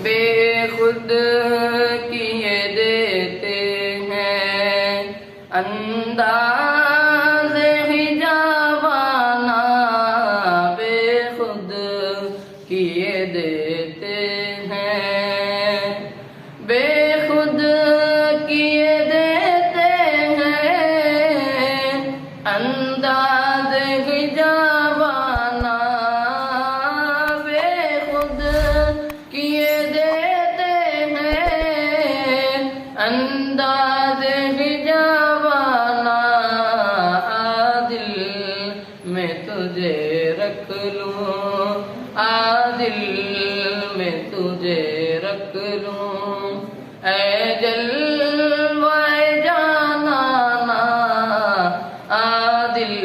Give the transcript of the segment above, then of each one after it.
बेखुद किए देते हैं अंदाज़ हिजाबाना, बेखुद किए देते हैं, बेखुद किए देते हैं अंदाज़ हिजाबाना, बेखुद किए देते हैं अंदाज़ हिजाबाना। आदिल में तुझे रख लूं, आदिल में तुझे रख लूं, ऐ जलवाए जानाना, आदिल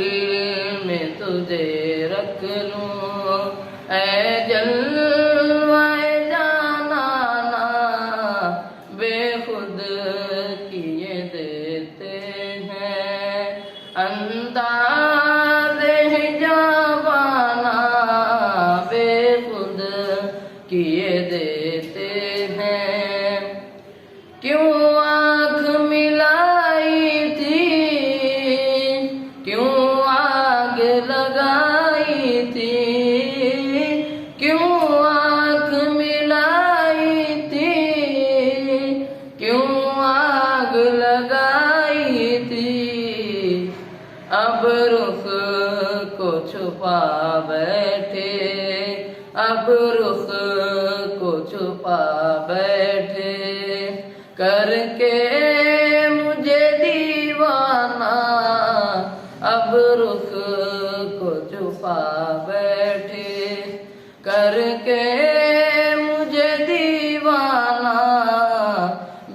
में तुझे रख लूं, ऐ जलवाए जानाना, बेखुद किए देते हैं अंदाज़ हिजाबाना, बेखुद किए देते हैं। क्यों आँख मिलाई थी, क्यों आग लगाई थी, क्यों आँख मिलाई थी, क्यों आग लगाई थी, अब रुख को छुपा बैठे, अब रुख को छुपा बैठे, करके मुझे दीवाना, अब रुख को छुपा बैठे, करके मुझे दीवाना,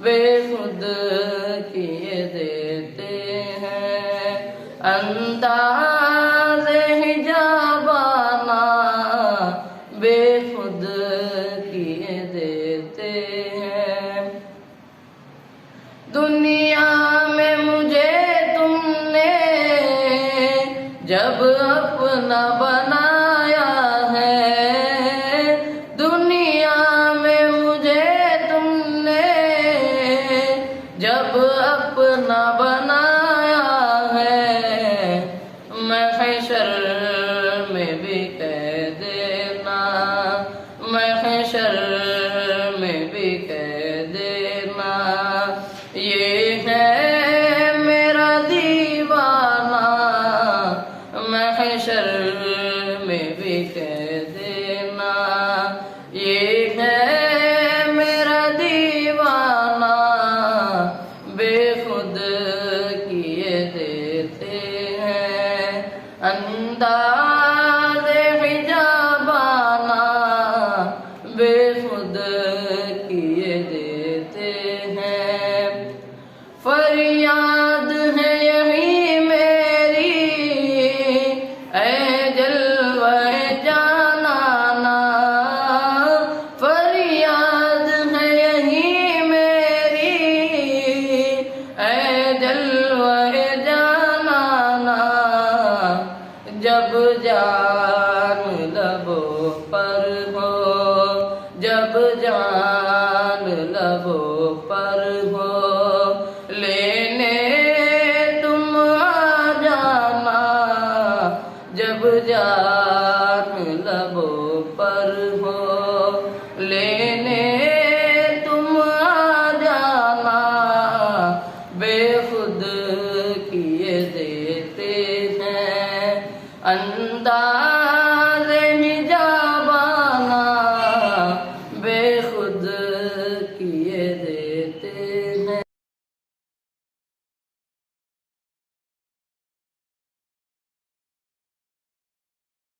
बेखुद किए देते हैं अंदाज़ हिजाबाना, बेखुद किए देते हैं। दुनिया में मुझे तुमने जब अपना बनाया है, दुनिया में मुझे तुमने जब अपना बनाया है, महशर में भी कह देना, महशर में भी कह देना, ये है मेरा दीवाना, महशर में भी कह देना, ये है मेरा दीवाना, बेखुद किए देते हैं अंदाज़ हिजाबाना, बेखुद किए देते हैं। फरियाद है यही मेरी, ऐ जलवाए जानाना, फरियाद है यही मेरी, ऐ जलवाए जानाना, जब जान लबों पर हो, जब जान लबों पर हो, लेने तुम आ जाना, जब जान लबों पर हो, लेने तुम आ जाना, बेखुद